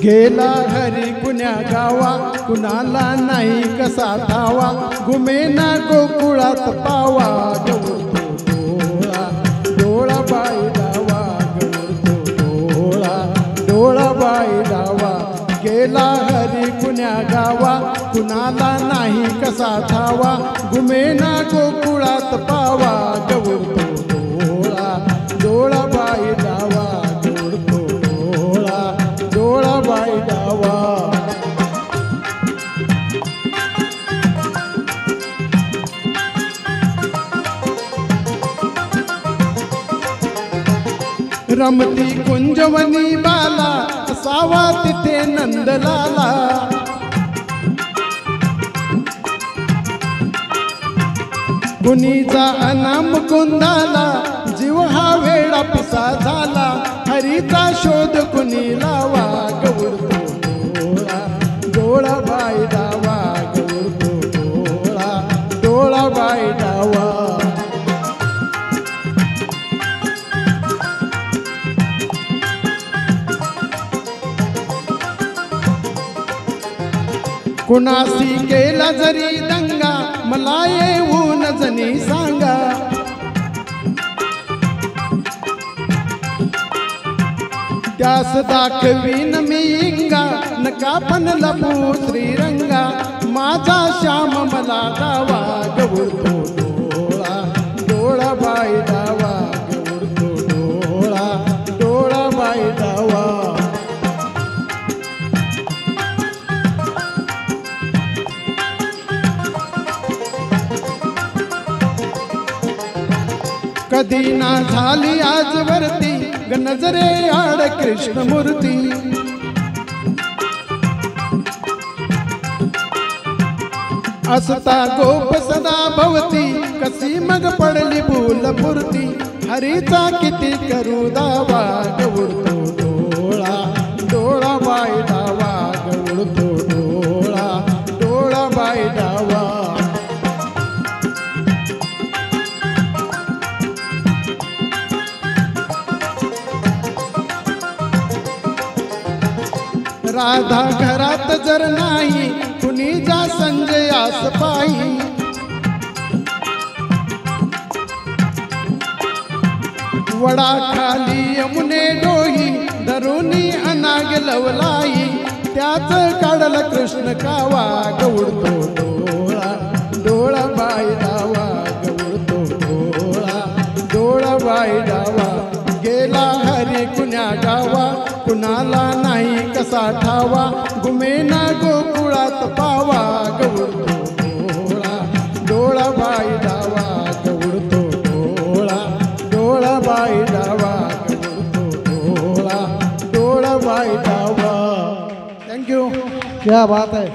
गेला हरी कुण्या गावा, कुणाला नाही कसा धावा, घुमेना गोकुळात पावा, गवळतो डोळा डोळा बाई डावा, गवळतो डोळा डोळा बाई डावा. गेला हरी कुण्या गावा, कुणाला नाही कसा धावा, घुमेना गोकुळात पावा, गवळतो डोळा डोळा बाई डावा, गवळतो डोळा डोळा बाई डावा. रमती कुंजवनी बाला, असावा तिथे नंदलाला, कुणीचा अनाम कुंदाला, जीव हा वेडा पिसा झाला, हरीचा शोध कुणी लावा, गवळतो डोळा डोळा बाई डावा, गवळतो डोळा डोळा बाई डावा. कुणासी केला जरी दंगा, मला येऊन जणी सांगा, त्यास दाखवीन मी इंगा, नका पण लपू श्रीरंगा, माझा श्याम मला डावा, गवळतो डोळा डोळा बाई डावा, गवळतो डोळा डोळा बाई डावा. कधी ना झाली आजवरती, नजरे आड कृष्णमूर्ती, असता गोप सदा भवती, कशी मग पडली भूलपुरती, हरीचा किती करू दावा, गवळतो डोळा डोळा बाई डावा, गवळतो डोळा डोळा बाई डावा. राधा घरात जर नाही, कुणी जा संजयास पाही, वडा खाली यमुने डोही, धरुणी अनाग लवलाई, त्याच काढला कृष्ण कावा, गवळतो डोळा डोळा बाई डावा, गवळतो डोळा डोळा बाई डावा. गेला हरी कुण्या गावा, कुणाला नाही कसा ठावा, घुमेना गोकुळात पावा, गवळतो डोळा डोळा बाई डावा, गवळतो डोळा डोळा बाई डावा, गवळतो डोळा डोळा बाई डावा. थँक्यू. क्या बात है.